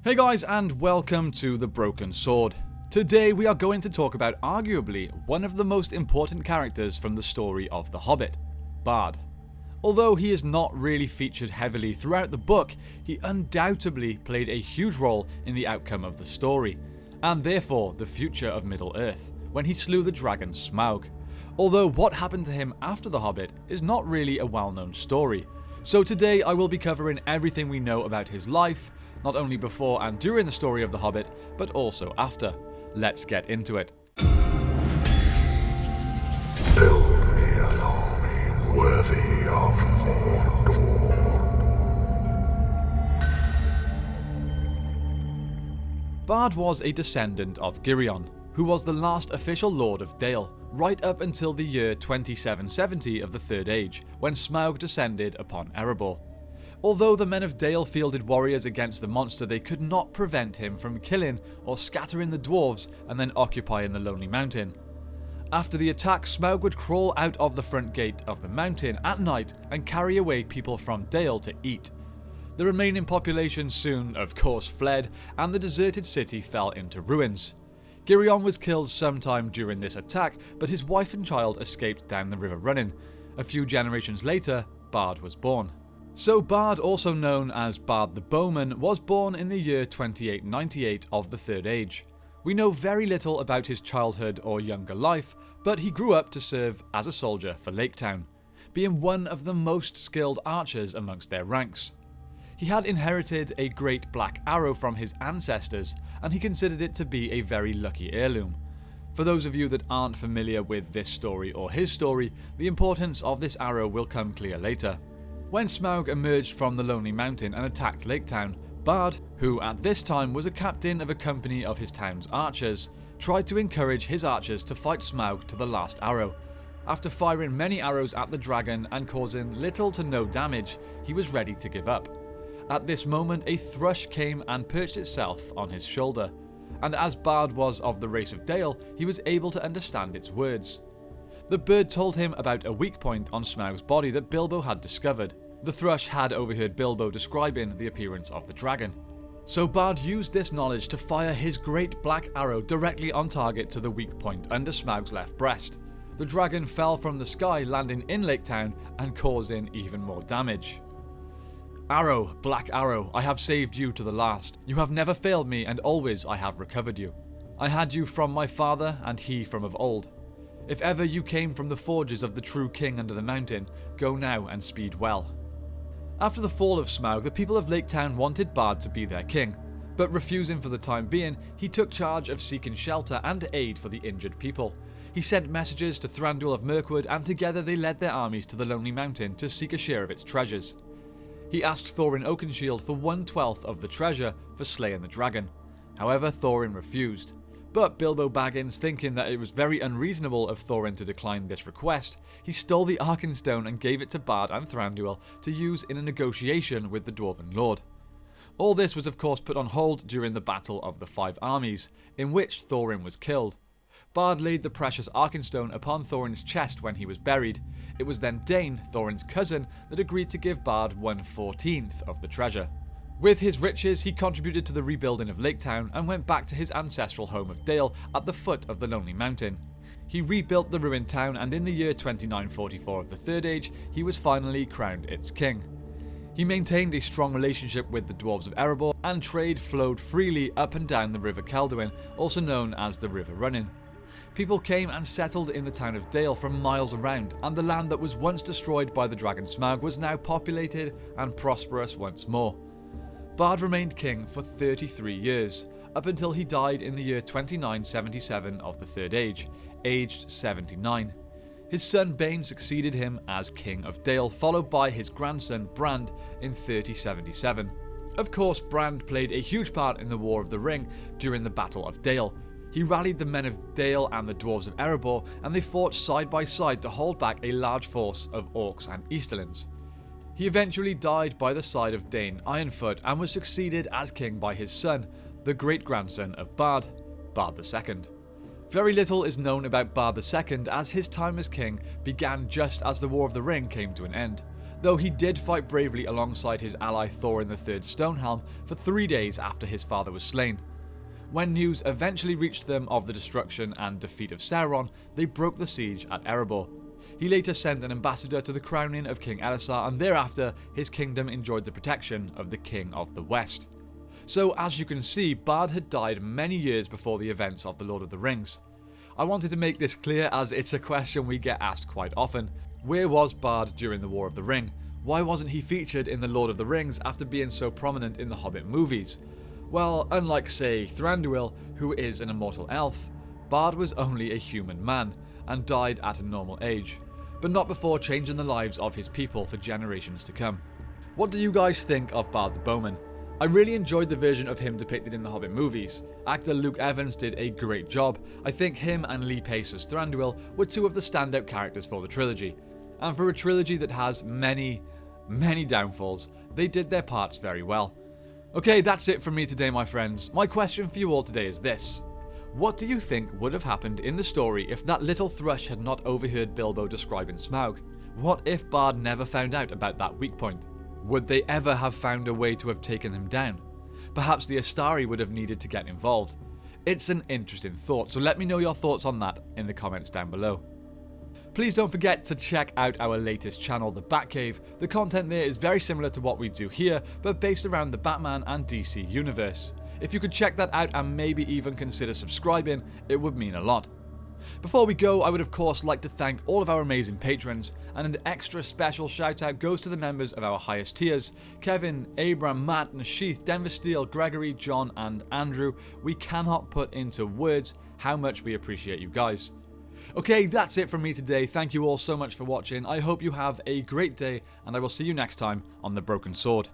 Hey guys, and welcome to The Broken Sword. Today we are going to talk about arguably one of the most important characters from the story of The Hobbit, BARD. Although he is not really featured heavily throughout the book, he undoubtedly played a huge role in the outcome of the story, and therefore the future of Middle-earth, when he slew the dragon Smaug. Although what happened to him after The Hobbit is not really a well-known story. So today I will be covering everything we know about his life, not only before and during the story of The Hobbit, but also after. Let's get into it. Build me an army worthy of Mordor. Bard was a descendant of Girion, who was the last official Lord of Dale, right up until the year 2770 of the Third Age, when Smaug descended upon Erebor. Although the men of Dale fielded warriors against the monster, they could not prevent him from killing or scattering the dwarves and then occupying the Lonely Mountain. After the attack, Smaug would crawl out of the front gate of the mountain at night and carry away people from Dale to eat. The remaining population soon, of course, fled, and the deserted city fell into ruins. Girion was killed sometime during this attack, but his wife and child escaped down the river running. A few generations later, Bard was born. So Bard, also known as Bard the Bowman, was born in the year 2898 of the Third Age. We know very little about his childhood or younger life, but he grew up to serve as a soldier for Lake Town, being one of the most skilled archers amongst their ranks. He had inherited a great black arrow from his ancestors, and he considered it to be a very lucky heirloom. For those of you that aren't familiar with this story or his story, the importance of this arrow will come clear later. When Smaug emerged from the Lonely Mountain and attacked Lake Town, Bard, who at this time was a captain of a company of his town's archers, tried to encourage his archers to fight Smaug to the last arrow. After firing many arrows at the dragon and causing little to no damage, he was ready to give up. At this moment, a thrush came and perched itself on his shoulder, and as Bard was of the race of Dale, he was able to understand its words. The bird told him about a weak point on Smaug's body that Bilbo had discovered. The thrush had overheard Bilbo describing the appearance of the dragon. So Bard used this knowledge to fire his great black arrow directly on target to the weak point under Smaug's left breast. The dragon fell from the sky, landing in Lake Town and causing even more damage. Arrow, black arrow, I have saved you to the last. You have never failed me, and always I have recovered you. I had you from my father, and he from of old. If ever you came from the forges of the true king under the mountain, go now and speed well. After the fall of Smaug, the people of Lake Town wanted Bard to be their king, but refusing for the time being, he took charge of seeking shelter and aid for the injured people. He sent messages to Thranduil of Mirkwood, and together they led their armies to the Lonely Mountain to seek a share of its treasures. He asked Thorin Oakenshield for 1/12 of the treasure for slaying the dragon. However, Thorin refused. But Bilbo Baggins, thinking that it was very unreasonable of Thorin to decline this request, he stole the Arkenstone and gave it to Bard and Thranduil to use in a negotiation with the Dwarven Lord. All this was of course put on hold during the Battle of the Five Armies, in which Thorin was killed. Bard laid the precious Arkenstone upon Thorin's chest when he was buried. It was then Dane, Thorin's cousin, that agreed to give Bard 1/14 of the treasure. With his riches, he contributed to the rebuilding of Lake Town and went back to his ancestral home of Dale at the foot of the Lonely Mountain. He rebuilt the ruined town, and in the year 2944 of the Third Age, he was finally crowned its king. He maintained a strong relationship with the dwarves of Erebor, and trade flowed freely up and down the River Celduin, also known as the River Running. People came and settled in the town of Dale from miles around, and the land that was once destroyed by the dragon Smaug was now populated and prosperous once more. Bard remained king for 33 years, up until he died in the year 2977 of the Third Age, aged 79. His son Bane succeeded him as King of Dale, followed by his grandson Brand in 3077. Of course, Brand played a huge part in the War of the Ring during the Battle of Dale. He rallied the men of Dale and the dwarves of Erebor, and they fought side by side to hold back a large force of orcs and Easterlings. He eventually died by the side of Dane Ironfoot and was succeeded as king by his son, the great-grandson of Bard, Bard II. Very little is known about Bard II, as his time as king began just as the War of the Ring came to an end. though he did fight bravely alongside his ally Thor in the Third Stonehelm for 3 days after his father was slain. When news eventually reached them of the destruction and defeat of Sauron, they broke the siege at Erebor. He later sent an ambassador to the crowning of King Elisar, and thereafter his kingdom enjoyed the protection of the King of the West. So as you can see, Bard had died many years before the events of The Lord of the Rings. I wanted to make this clear as it's a question we get asked quite often. Where was Bard during the War of the Ring? Why wasn't he featured in The Lord of the Rings after being so prominent in the Hobbit movies? Well, unlike say Thranduil, who is an immortal elf, Bard was only a human man and died at a normal age, but not before changing the lives of his people for generations to come. What do you guys think of Bard the Bowman? I really enjoyed the version of him depicted in the Hobbit movies. Actor Luke Evans did a great job. I think him and Lee Pace's Thranduil were two of the standout characters for the trilogy. And for a trilogy that has many downfalls, they did their parts very well. Okay, that's it from me today, my friends. My question for you all today is this. What do you think would have happened in the story if that little thrush had not overheard Bilbo describing Smaug? What if Bard never found out about that weak point? Would they ever have found a way to have taken him down? Perhaps the Astari would have needed to get involved. It's an interesting thought, so let me know your thoughts on that in the comments down below. Please don't forget to check out our latest channel, The Batcave. The content there is very similar to what we do here, but based around the Batman and DC universe. If you could check that out and maybe even consider subscribing, it would mean a lot. Before we go, I would of course like to thank all of our amazing patrons, and an extra special shout out goes to the members of our highest tiers: Kevin, Abram, Matt, Nasheeth, Denver Steele, Gregory, John and Andrew. We cannot put into words how much we appreciate you guys. Okay, that's it from me today. Thank you all so much for watching. I hope you have a great day, and I will see you next time on The Broken Sword.